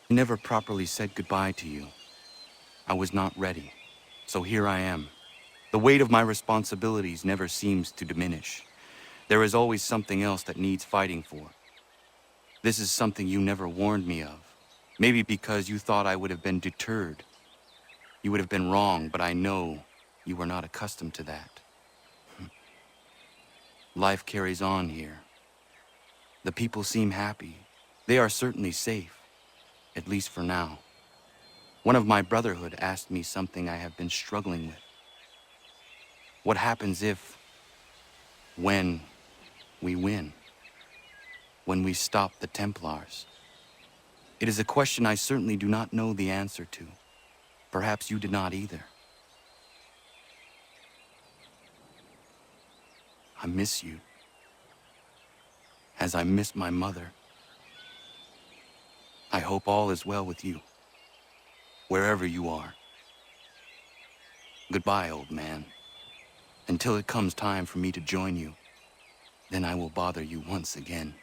[SPEAKER 20] I never properly said goodbye to you. I was not ready, so here I am. The weight of my responsibilities never seems to diminish. There is always something else that needs fighting for. This is something you never warned me of. Maybe because you thought I would have been deterred. You would have been wrong, but I know you were not accustomed to that. Life carries on here. The people seem happy. They are certainly safe, at least for now. One of my brotherhood asked me something I have been struggling with. What happens if, when we win? When we stop the Templars? It is a question I certainly do not know the answer to. Perhaps you did not either. I miss you, as I miss my mother. I hope all is well with you, wherever you are. Goodbye, old man. Until it comes time for me to join you, then I will bother you once again.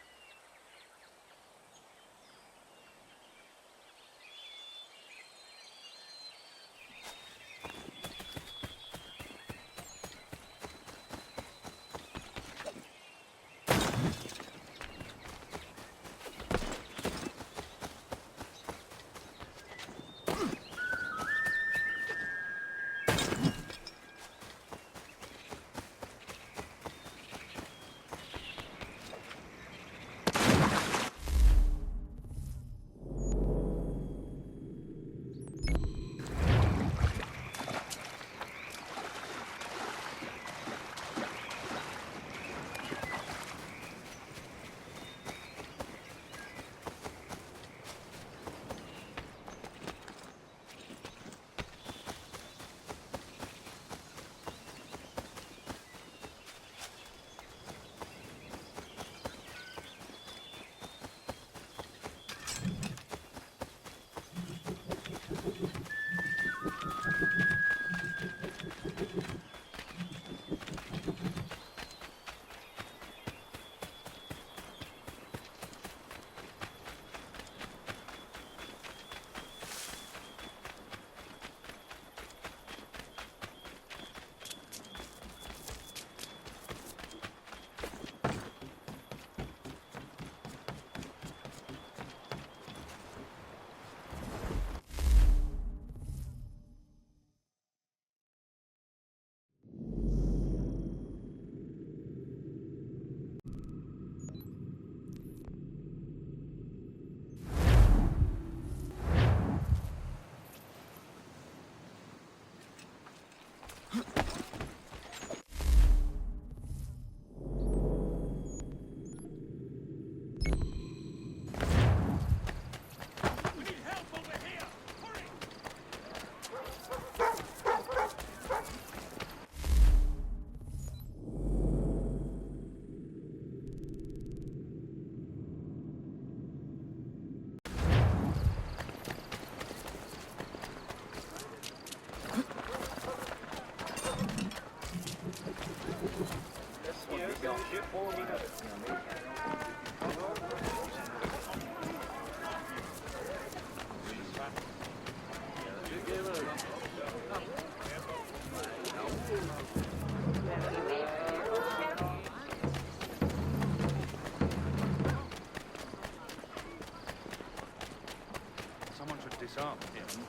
[SPEAKER 14] Someone should disarm him.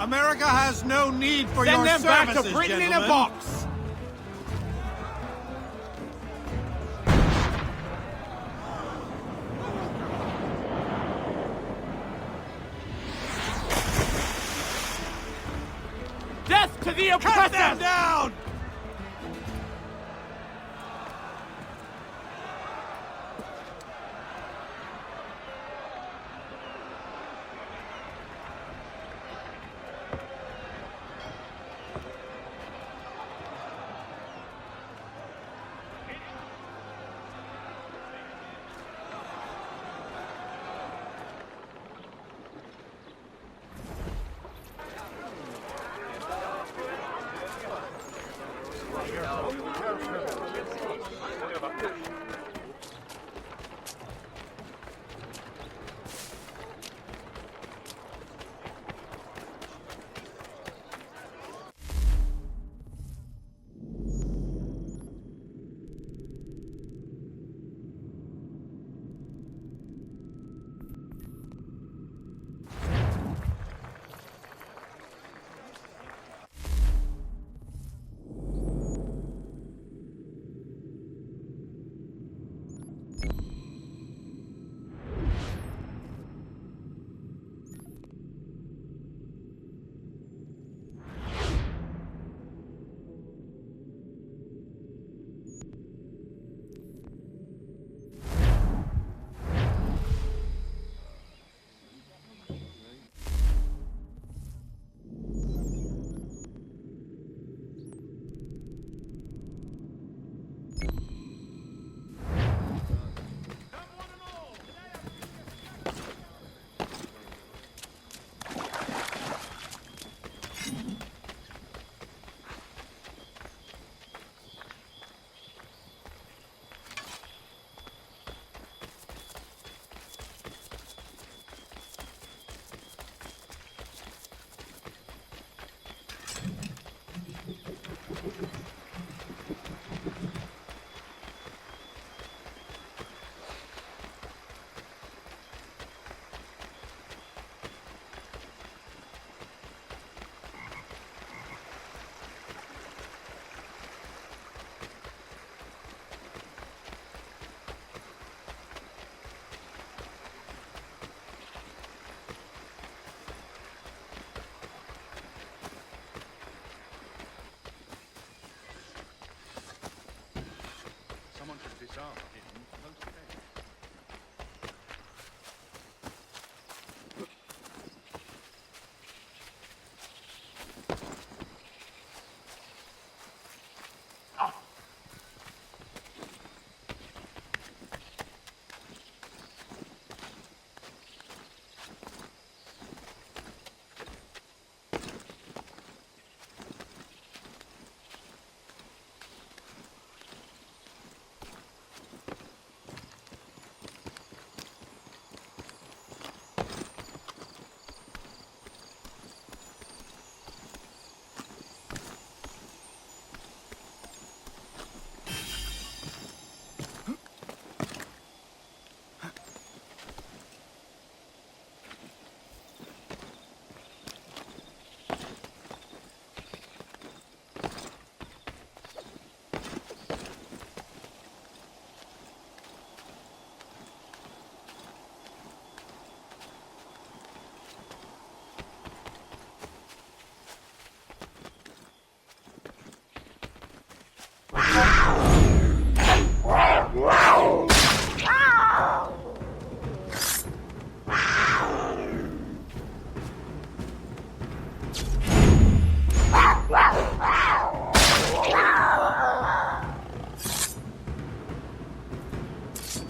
[SPEAKER 4] America has no need for
[SPEAKER 5] Send
[SPEAKER 4] your
[SPEAKER 5] them back
[SPEAKER 4] services,
[SPEAKER 5] to Britain in a
[SPEAKER 4] gentlemen.
[SPEAKER 5] box! Death to the oppressor!
[SPEAKER 4] Cut them down!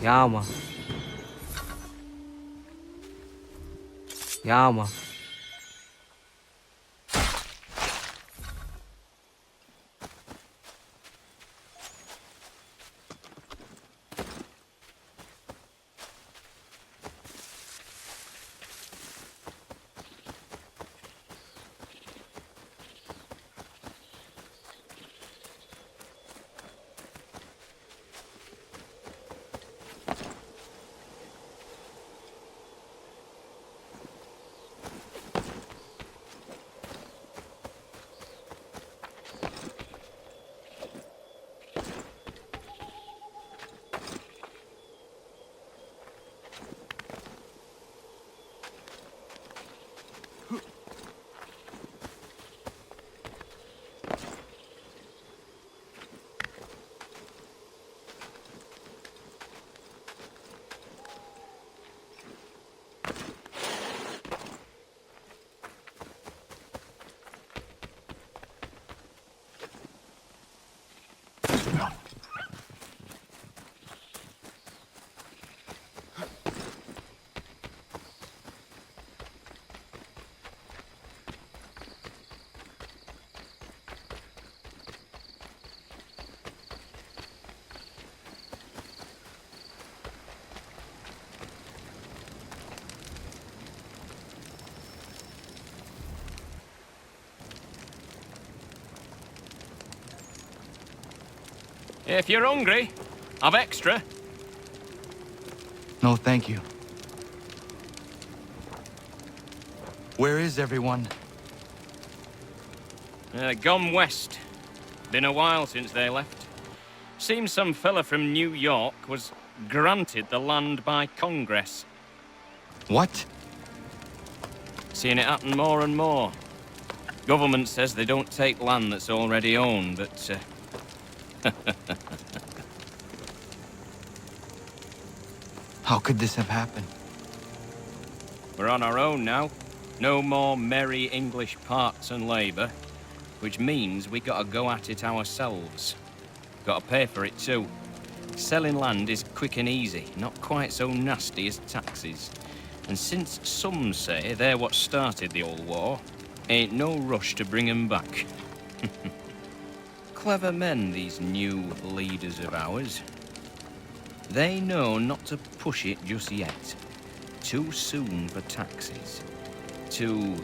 [SPEAKER 5] Ja, man. Ja, man.
[SPEAKER 11] If you're hungry, I've extra.
[SPEAKER 20] No, thank you. Where is everyone?
[SPEAKER 11] Gone west. Been a while since they left. Seems some fella from New York was granted the land by Congress.
[SPEAKER 20] What?
[SPEAKER 11] Seeing it happen more and more. Government says they don't take land that's already owned, but
[SPEAKER 20] How could this have happened?
[SPEAKER 11] we're on our own now. No more merry English parts and labour, which means we gotta go at it ourselves. Gotta pay for it too. Selling land is quick and easy, not quite so nasty as taxes. And since some say they're what started the old war, ain't no rush to bring 'em back. Clever men, these new leaders of ours. They know not to push it just yet. Too soon for taxes. Too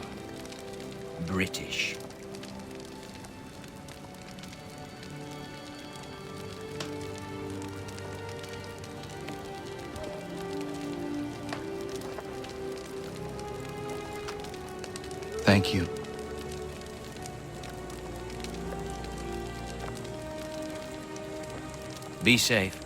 [SPEAKER 11] British.
[SPEAKER 20] Thank you.
[SPEAKER 11] Be safe.